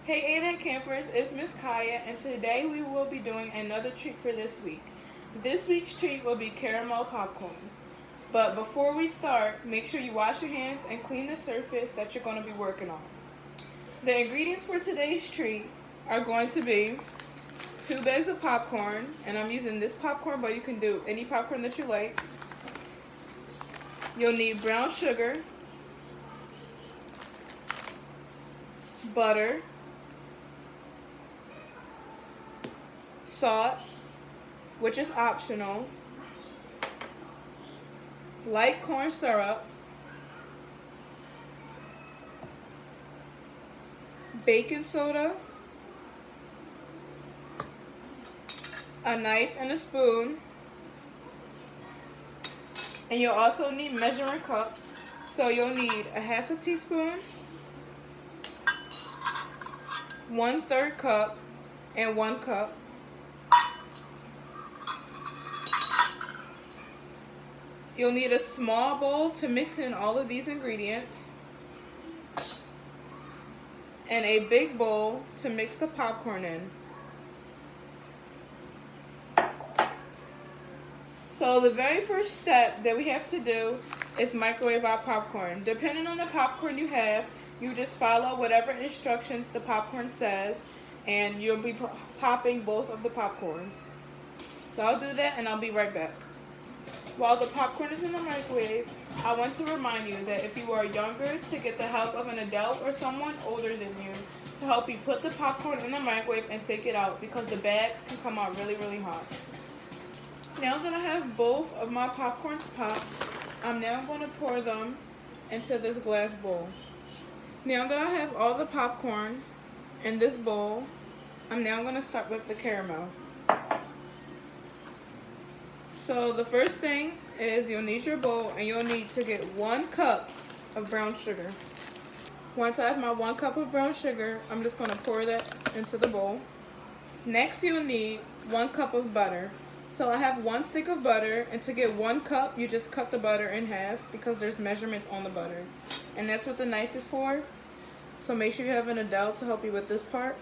Hey A Campers, it's Miss Kaya, and today we will be doing another treat for this week. This week's treat will be caramel popcorn. But before we start, make sure you wash your hands and clean the surface that you're going to be working on. The ingredients for today's treat are going to be 2 bags of popcorn, and I'm using this popcorn, but you can do any popcorn that you like. You'll need brown sugar, butter, salt, which is optional, light corn syrup, baking soda, a knife and a spoon, and you'll also need measuring cups. So you'll need a half a teaspoon, 1/3 cup, and 1 cup. You'll need a small bowl to mix in all of these ingredients, and a big bowl to mix the popcorn in. So the very first step that we have to do is microwave our popcorn. Depending on the popcorn you have, you just follow whatever instructions the popcorn says, and you'll be popping both of the popcorns. So I'll do that and I'll be right back. While the popcorn is in the microwave, I want to remind you that if you are younger, to get the help of an adult or someone older than you to help you put the popcorn in the microwave and take it out, because the bags can come out really, really hot. Now that I have both of my popcorns popped, I'm now going to pour them into this glass bowl. Now that I have all the popcorn in this bowl, I'm now going to start with the caramel. So the first thing is you'll need your bowl, and you'll need to get 1 cup of brown sugar. Once I have my 1 cup of brown sugar, I'm just going to pour that into the bowl. Next, you'll need 1 cup of butter. So I have 1 stick of butter, and to get 1 cup, you just cut the butter in half because there's measurements on the butter. And that's what the knife is for. So make sure you have an adult to help you with this part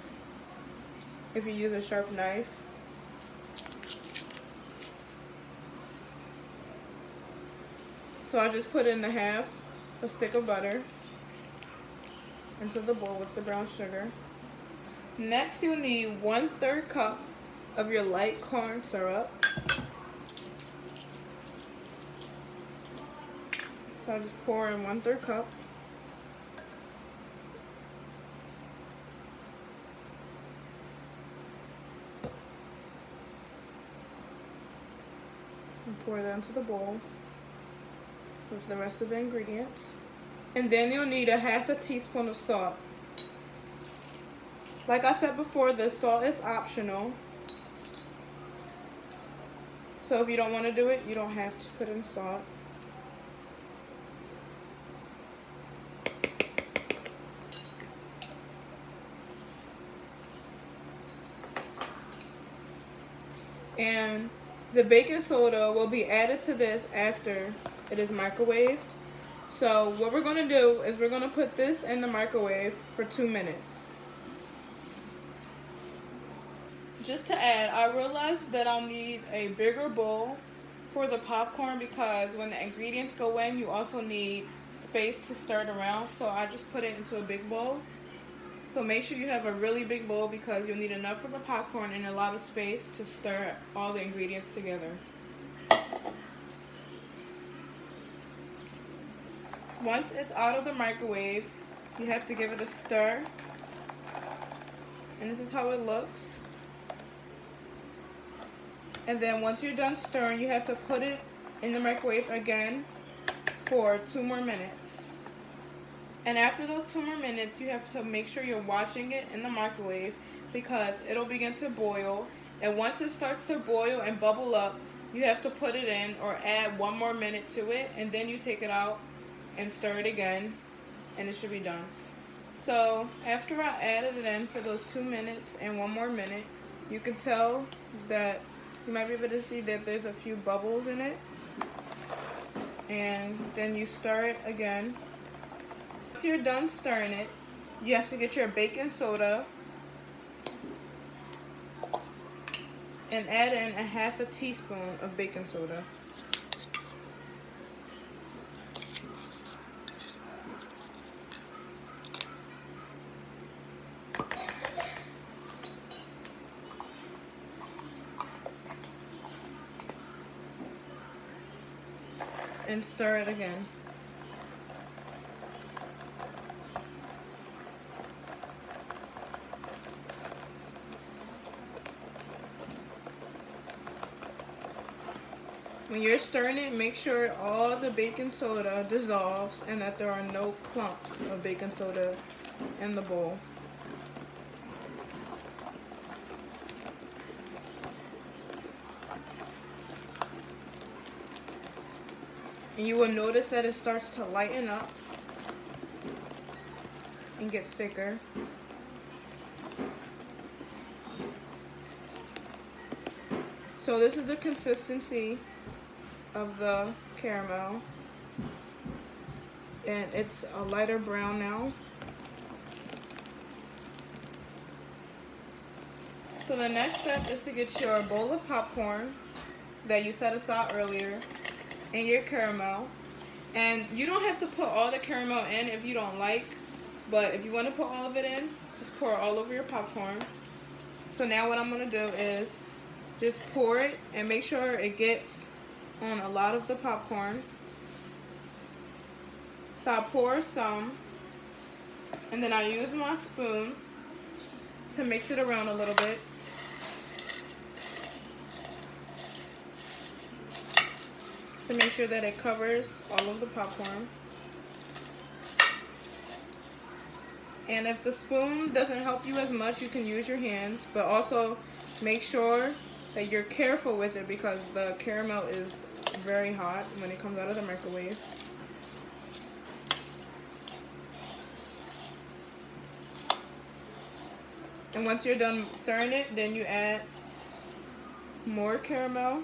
if you use a sharp knife. So I just put in a stick of butter into the bowl with the brown sugar. Next, you'll need 1/3 cup of your light corn syrup. So I'll just pour in 1/3 cup. And pour that into the bowl with the rest of the ingredients. And then you'll need a half a teaspoon of salt. Like I said before, the salt is optional. So if you don't want to do it, you don't have to put in salt. And the baking soda will be added to this after it is microwaved. So what we're going to do is we're going to put this in the microwave for 2 minutes. Just to add, I realized that I'll need a bigger bowl for the popcorn, because when the ingredients go in, you also need space to stir it around. So I just put it into a big bowl. So make sure you have a really big bowl, because you'll need enough for the popcorn and a lot of space to stir all the ingredients together. Once it's out of the microwave, you have to give it a stir. And this is how it looks. And then once you're done stirring, you have to put it in the microwave again for 2 more minutes. And after those 2 more minutes, you have to make sure you're watching it in the microwave, because it'll begin to boil. And once it starts to boil and bubble up, you have to put it in or add 1 more minute to it, and then you take it out and stir it again, and it should be done. So after I added it in for those 2 minutes and 1 more minute, you can tell that you might be able to see that there's a few bubbles in it. And then you stir it again. Once you're done stirring it, You have to get your baking soda and add in a half a teaspoon of baking soda. And stir it again. When you're stirring it, make sure all the baking soda dissolves and that there are no clumps of baking soda in the bowl. And you will notice that it starts to lighten up and get thicker. So this is the consistency of the caramel, and it's a lighter brown now. So the next step is to get your bowl of popcorn that you set aside earlier and your caramel. And you don't have to put all the caramel in if you don't like, but if you want to put all of it in, just pour it all over your popcorn. So now what I'm going to do is just pour it and make sure it gets on a lot of the popcorn. So I pour some, and then I use my spoon to mix it around a little bit. To make sure that it covers all of the popcorn. And if the spoon doesn't help you as much, you can use your hands, but also make sure that you're careful with it because the caramel is very hot when it comes out of the microwave. And once you're done stirring it, then you add more caramel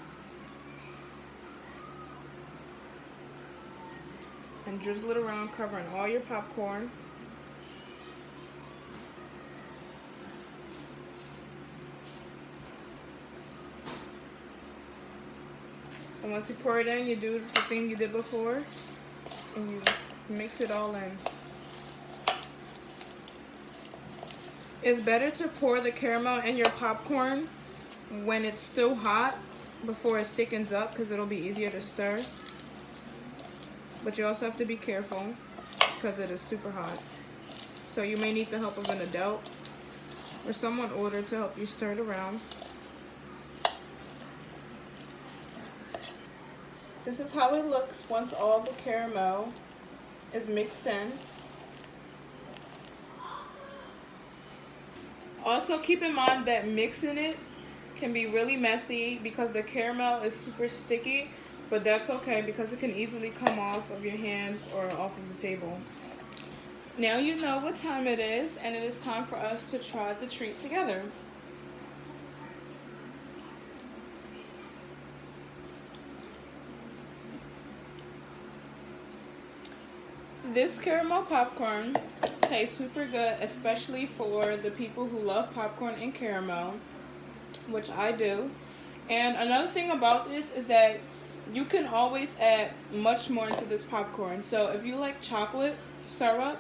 and drizzle it around, covering all your popcorn. And once you pour it in, you do the thing you did before, and you mix it all in. It's better to pour the caramel in your popcorn when it's still hot before it thickens up because it'll be easier to stir. But you also have to be careful because it is super hot. So you may need the help of an adult or someone older to help you stir it around. This is how it looks once all the caramel is mixed in. Also keep in mind that mixing it can be really messy because the caramel is super sticky, but that's okay because it can easily come off of your hands or off of the table. Now you know what time it is, and it is time for us to try the treat together. This caramel popcorn tastes super good, especially for the people who love popcorn and caramel, which I do. And another thing about this is that you can always add much more into this popcorn. So if you like chocolate syrup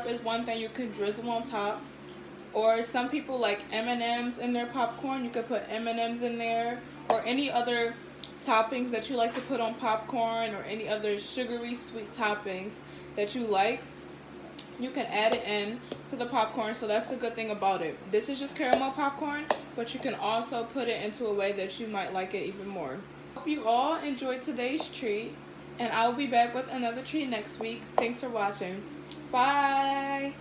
is one thing you could drizzle on top. Or some people like M&Ms in their popcorn. You could put M&Ms in there, or any other toppings that you like to put on popcorn, or any other sugary sweet toppings that you like. You can add it in to the popcorn, so that's the good thing about it. This is just caramel popcorn, but you can also put it into a way that you might like it even more. Hope you all enjoyed today's treat, and I'll be back with another treat next week. Thanks for watching. Bye!